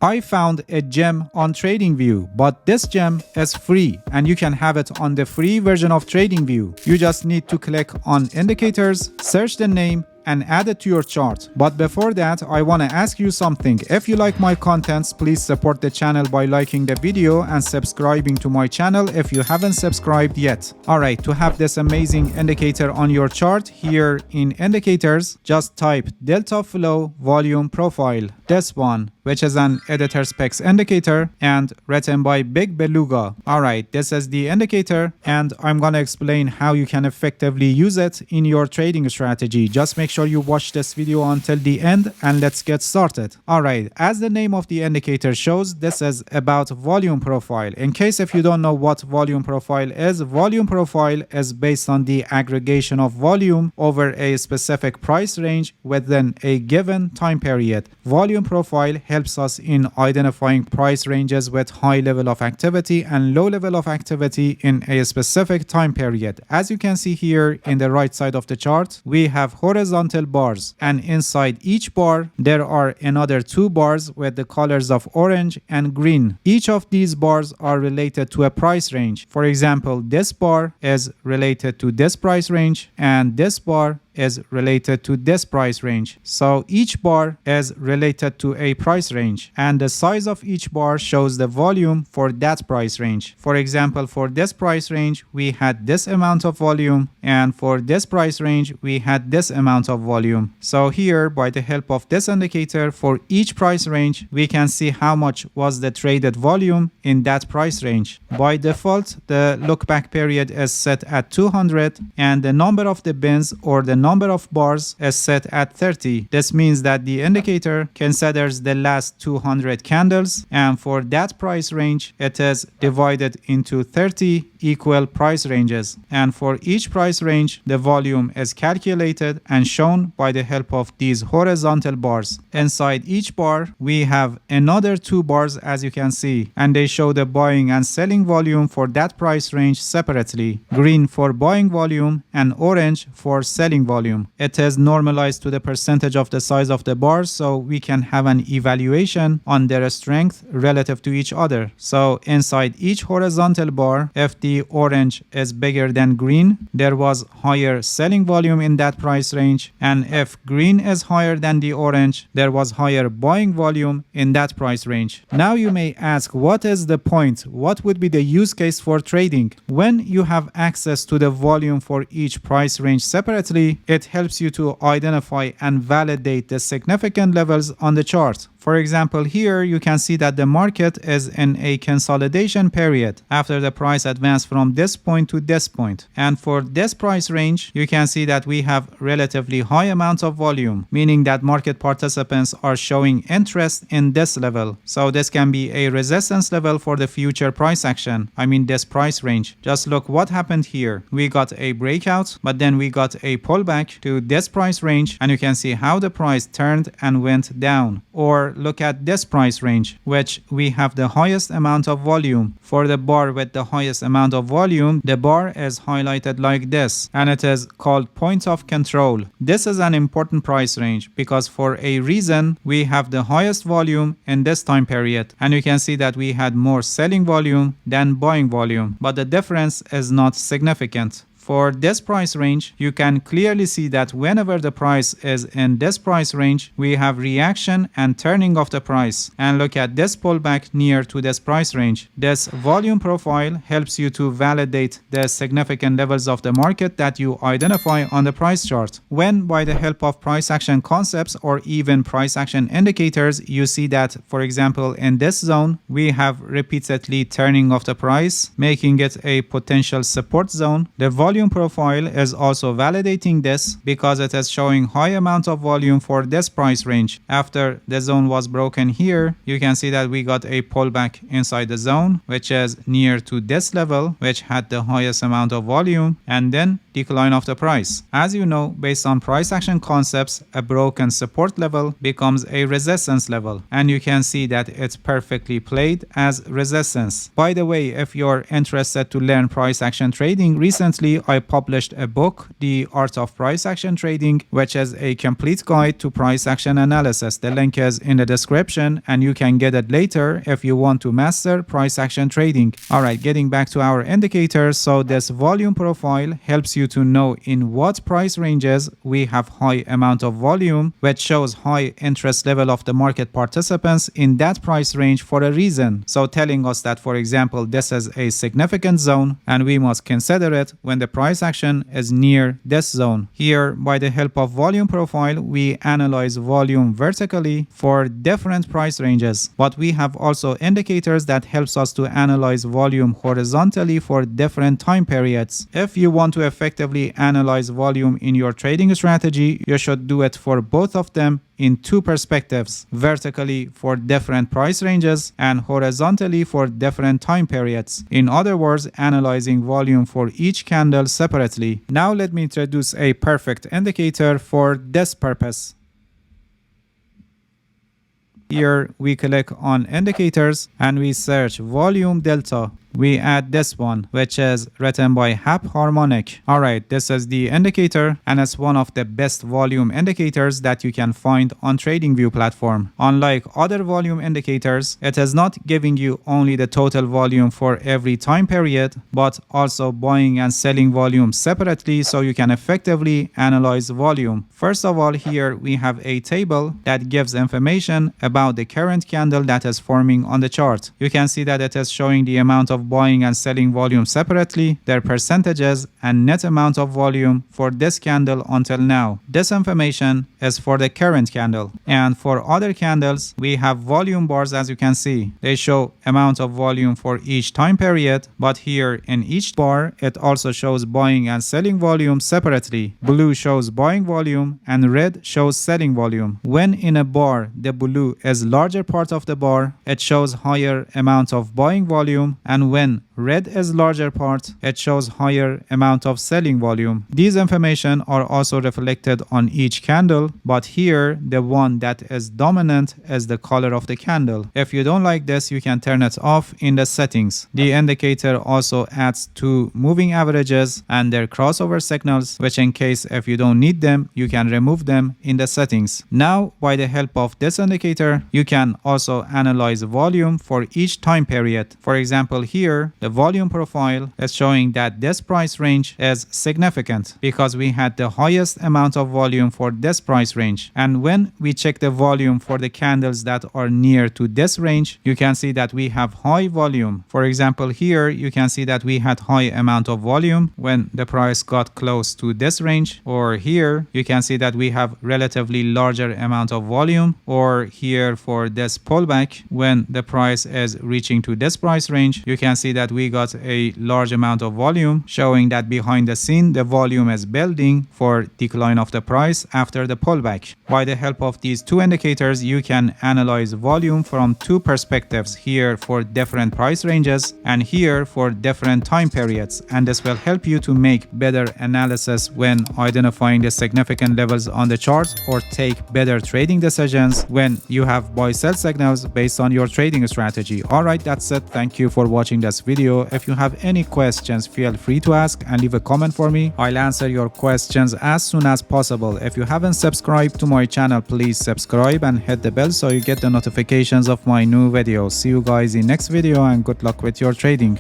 I found a gem on TradingView, but this gem is free and you can have it on the free version of TradingView. You just need to click on indicators, search the name, and add it to your chart. But before that, I want to ask you something. If you like my contents, please support the channel by liking the video and subscribing to my channel if you haven't subscribed yet. Alright, to have this amazing indicator on your chart, here in indicators, just type Delta Flow Volume Profile. This one, which is an editor specs indicator and written by Big Beluga. Alright, this is the indicator and I'm gonna explain how you can effectively use it in your trading strategy. Just make sure you watch this video until the end and let's get started. Alright, as the name of the indicator shows, this is about volume profile. In case if you don't know what volume profile is based on the aggregation of volume over a specific price range within a given time period. Volume profile helps us in identifying price ranges with high level of activity and low level of activity in a specific time period. As you can see here in the right side of the chart, we have horizontal bars, and inside each bar there are another two bars with the colors of orange and green. Each of these bars are related to a price range. For example, this bar is related to this price range and this bar is related to this price range. So each bar is related to a price range and the size of each bar shows the volume for that price range. For example, for this price range we had this amount of volume and for this price range we had this amount of volume. So here, by the help of this indicator, for each price range we can see how much was the traded volume in that price range. By default, the look back period is set at 200 and the number of the bins or the number of bars is set at 30. This means that the indicator considers the last 200 candles, and for that price range it is divided into 30 equal price ranges, and for each price range the volume is calculated and shown by the help of these horizontal bars. Inside each bar we have another two bars, as you can see, and they show the buying and selling volume for that price range separately. Green for buying volume and orange for selling volume. It is normalized to the percentage of the size of the bars, so we can have an evaluation on their strength relative to each other. So inside each horizontal bar, if the orange is bigger than green, there was higher selling volume in that price range, and if green is higher than the orange, there was higher buying volume in that price range. Now you may ask, what is the point? What would be the use case for trading? When you have access to the volume for each price range separately, it helps you to identify and validate the significant levels on the chart. For example, here you can see that the market is in a consolidation period after the price advanced from this point to this point. And for this price range, you can see that we have relatively high amounts of volume, meaning that market participants are showing interest in this level. So this can be a resistance level for the future price action. I mean this price range. Just look what happened here. We got a breakout, but then we got a pullback to this price range, and you can see how the price turned and went down. Or look at this price range, which we have the highest amount of volume. For the bar with the highest amount of volume, the bar is highlighted like this, and it is called point of control. This is an important price range because for a reason we have the highest volume in this time period, and you can see that we had more selling volume than buying volume, but the difference is not significant. For this price range, you can clearly see that whenever the price is in this price range, we have reaction and turning of the price. And look at this pullback near to this price range. This volume profile helps you to validate the significant levels of the market that you identify on the price chart. When by the help of price action concepts or even price action indicators, you see that, for example, in this zone, we have repeatedly turning of the price, making it a potential support zone. The volume profile is also validating this because it is showing high amount of volume for this price range. After the zone was broken here, you can see that we got a pullback inside the zone, which is near to this level, which had the highest amount of volume, and then decline of the price. As you know, based on price action concepts, a broken support level becomes a resistance level, and you can see that it's perfectly played as resistance. By the way, if you're interested to learn price action trading, recently I published a book, The Art of Price Action Trading, which is a complete guide to price action analysis. The link is in the description and you can get it later if you want to master price action trading. Alright, getting back to our indicators, so this volume profile helps you to know in what price ranges we have high amount of volume, which shows high interest level of the market participants in that price range for a reason. So telling us that, for example, this is a significant zone and we must consider it when the price action is near this zone. Here, by the help of volume profile, we analyze volume vertically for different price ranges, but we have also indicators that helps us to analyze volume horizontally for different time periods. If you want to effectively analyze volume in your trading strategy, you should do it for both of them in two perspectives, vertically for different price ranges and horizontally for different time periods. In other words, analyzing volume for each candle separately. Now let me introduce a perfect indicator for this purpose. Here we click on indicators and we search volume delta. We add this one, which is written by Hap Harmonic. Alright, this is the indicator and it's one of the best volume indicators that you can find on TradingView platform. Unlike other volume indicators, it is not giving you only the total volume for every time period, but also buying and selling volume separately so you can effectively analyze volume. First of all, here we have a table that gives information about the current candle that is forming on the chart. You can see that it is showing the amount of buying and selling volume separately, their percentages, and net amount of volume for this candle until now. This information is for the current candle. And for other candles, we have volume bars. As you can see, they show amount of volume for each time period, but here in each bar, it also shows buying and selling volume separately. Blue shows buying volume and red shows selling volume. When in a bar, the blue is larger part of the bar, it shows higher amount of buying volume, and when red is larger part, it shows higher amount of selling volume. These information are also reflected on each candle, but here the one that is dominant is the color of the candle. If you don't like this, you can turn it off in the settings. The indicator also adds two moving averages and their crossover signals, which in case if you don't need them, you can remove them in the settings. Now, by the help of this indicator, you can also analyze volume for each time period. For example, here the volume profile is showing that this price range is significant because we had the highest amount of volume for this price range. And when we check the volume for the candles that are near to this range, you can see that we have high volume. For example, here you can see that we had high amount of volume when the price got close to this range, or here you can see that we have relatively larger amount of volume, or here for this pullback when the price is reaching to this price range, you can see that we got a large amount of volume, showing that behind the scene the volume is building for decline of the price after the pullback. By the help of these two indicators, you can analyze volume from two perspectives, here for different price ranges and here for different time periods, and this will help you to make better analysis when identifying the significant levels on the chart, or take better trading decisions when you have buy-sell signals based on your trading strategy. Alright, that's it. Thank you for watching this video. If you have any questions, feel free to ask and leave a comment for me. I'll answer your questions as soon as possible. If you haven't subscribed to my channel, please subscribe and hit the bell so you get the notifications of my new videos. See you guys in next video and good luck with your trading.